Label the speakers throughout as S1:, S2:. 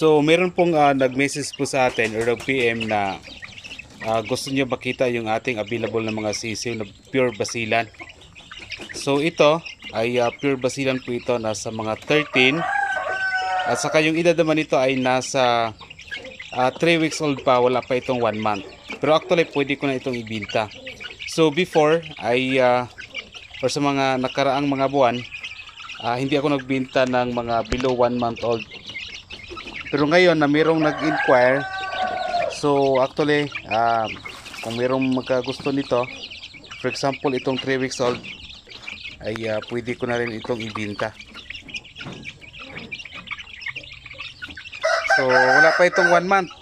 S1: So, meron pong nag-message po sa atin or nag-PM na gusto niyo makita yung ating available na mga sisiw na pure basilan. So, ito ay pure basilan po ito, nasa mga 13. At saka yung edad naman nito ay nasa 3 weeks old pa, wala pa itong 1 month. Pero actually, pwede ko na itong ibinta. So, before ay or sa mga nakaraang mga buwan, hindi ako nagbinta ng mga below 1 month old. Pero ngayon na mayroong nag-inquire, so actually kung mayroong magkagusto nito, for example itong 3 weeks old, ay pwede ko na rin itong ibinta. So wala pa itong 1 month.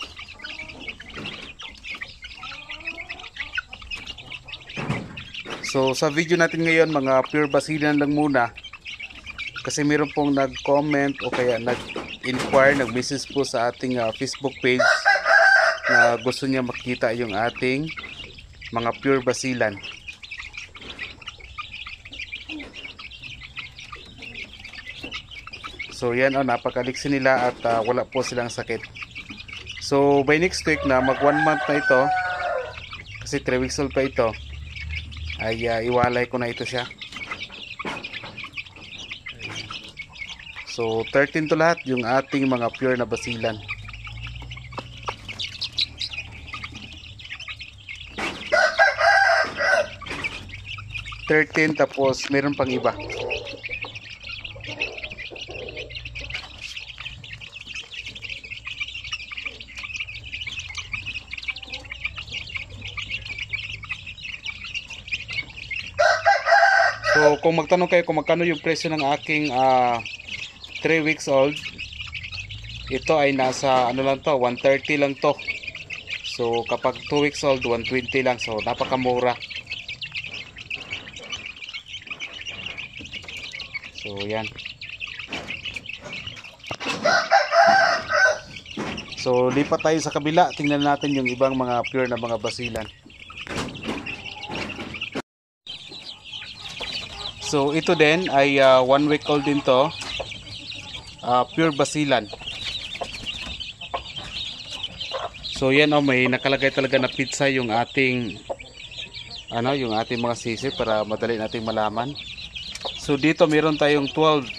S1: So sa video natin ngayon, mga pure basilan lang muna, kasi mayroon pong nag-comment o kaya nag-inquire, nag-message po sa ating Facebook page na gusto niya makita yung ating mga pure basilan. So yan, napakaliksi nila at wala po silang sakit. So by next week na mag 1 month na ito, kasi 3 weeks old pa ito, ay iwalay ko na ito siya. So 13 to lahat yung ating mga pure na basilan. Tapos meron pang iba. So kung magtanong kayo kung magkano yung presyo ng aking 3 weeks old, ito ay nasa ano lang to, 130 lang to. So kapag 2 weeks old, 120 lang. So napakamura. So yan. So lipat tayo sa kabila, tingnan natin yung ibang mga pure na mga basilan. So ito din ay 1 week old din to, pure basilan. So yan, may nakalagay talaga na pizza yung ating yung ating mga sisig para madali nating malaman. So dito meron tayong 12,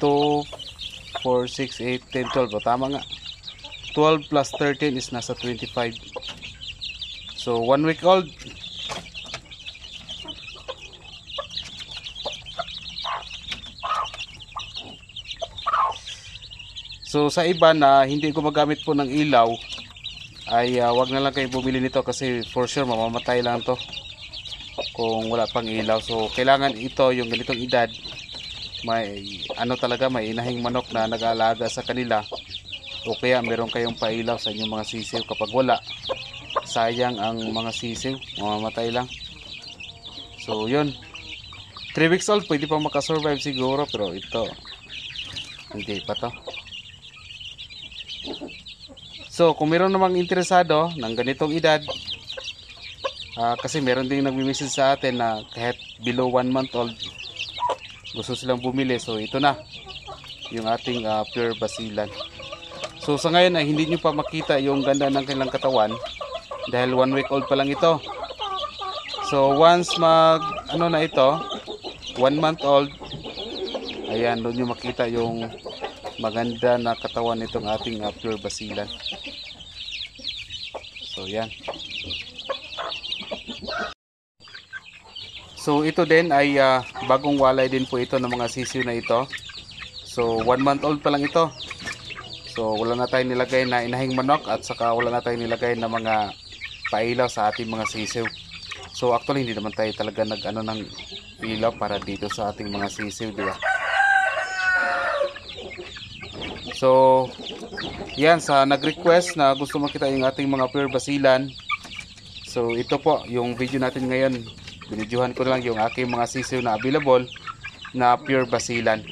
S1: 2, 4, 6, 8, 10, 12. Tama nga. 12 plus 13 is nasa 25. So 1 week old. So sa iba na hindi gumagamit po ng ilaw, ay wag na lang kayo bumili nito kasi for sure mamamatay lang to kung wala pang ilaw. So kailangan ito, yung ganitong edad, may talaga, may inahing manok na nag-aalaga sa kanila, o kaya meron kayong pailaw sa inyong mga sisiw. Kapag wala, sayang ang mga sisiw, mamamatay lang. So yun, 3 weeks old pwede pa makasurvive siguro, pero ito hindi pa to. So kung meron namang interesado ng ganitong edad, kasi meron din nagme-message sa atin na kahit below 1 month old gusto silang bumili. So ito na yung ating pure basilan. So sa ngayon ay hindi nyo pa makita yung ganda ng kanilang katawan dahil 1 week old pa lang ito. So once mag na ito, 1 month old, ayan, doon nyo makita yung maganda na katawan nitong ating pure basilan. So yan. So ito din ay bagong walay din po ito ng mga sisiw na ito. So 1 month old pa lang ito. So wala na tayong nilagay na inahing manok at saka wala na tayong nilagay na mga pailaw sa ating mga sisiw. So actually hindi naman tayo talaga ng ilaw para dito sa ating mga sisiw, di ba? So yan, sa nag-request na gusto makita yung ating mga pure basilan, so ito po yung video natin ngayon. Binidyohan ko lang yung aking mga sisiw na available na pure basilan.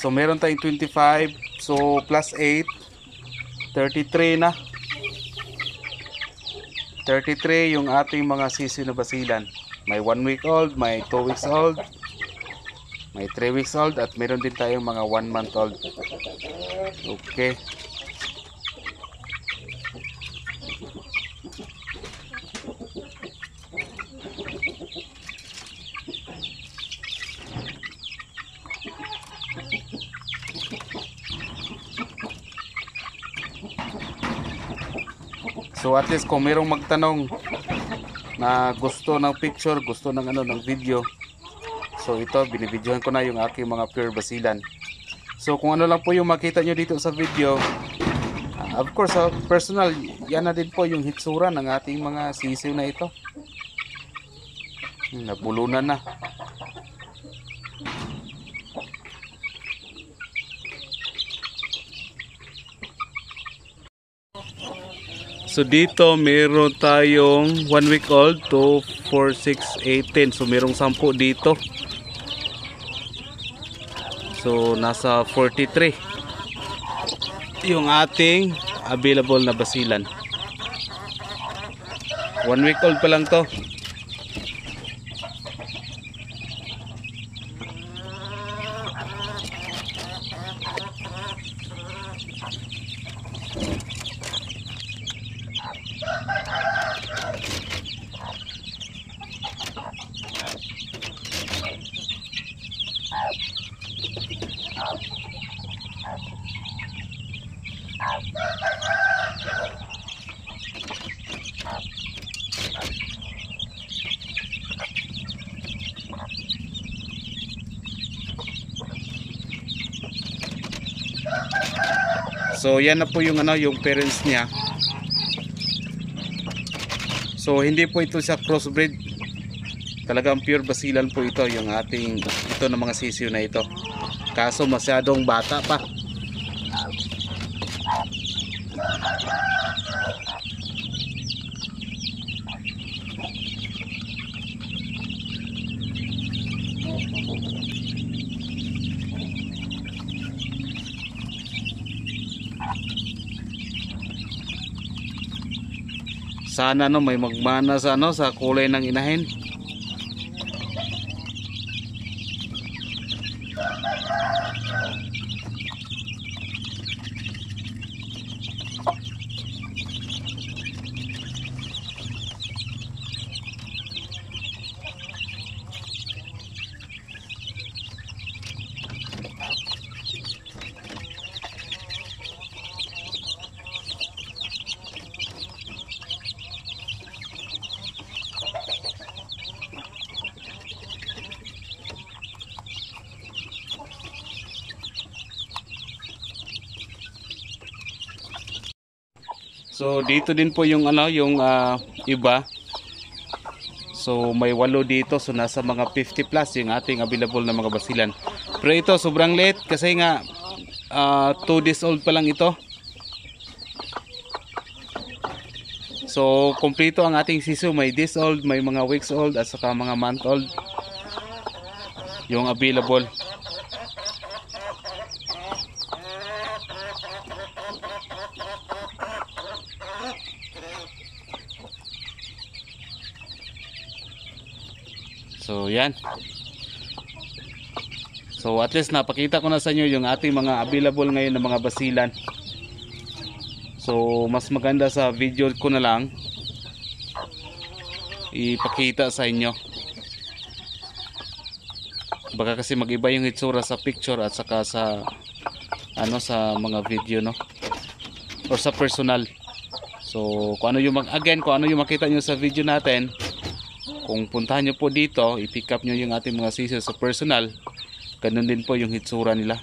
S1: So meron tayong 25. So plus 8, 33 na. 33 yung ating mga sisiw na basilan. May 1 week old, may 2 weeks old, may 3 weeks old, at meron din tayong mga 1 month old. Okay. So at least kung mayroong magtanong na gusto ng picture, gusto ng ng video, so ito binibidyohan ko na yung aking mga pure basilan. So kung ano lang po yung makita nyo dito sa video, of course personal, yan na din po yung hitsura ng ating mga sisiw na ito. Nabulunan na. So dito meron tayong 1 week old, 2, 4, 6, 8, 10. So merong 10 dito. So nasa 43 yung ating available na basilan. 1 week old pa lang to. So yan na po yung yung parents niya. So hindi po ito sa crossbreed. Talagang pure basilan po ito yung ating ng mga sisiw na ito. Kaso masyadong bata pa. Sana may magmana sa sa kulay ng inahin. So dito din po yung iba. So may 8 dito, so nasa mga 50 plus yung ating available na mga basilan. Pero ito sobrang late kasi nga 2 days old pa lang ito. So kompleto ang ating sisiw, may days old, may mga weeks old at saka mga month old yung available. So yan. So at least napakita ko na sa inyo yung ating mga available ngayon na mga basilan. So mas maganda sa video ko na lang ipakita sa inyo. Baka kasi mag-iba yung itsura sa picture at saka sa sa mga video, no? Or sa personal. So kung ano yung kung ano yung makita nyo sa video natin, kung puntahan nyo po dito, i-pick up nyo yung ating mga sisiw sa personal, ganun din po yung hitsura nila.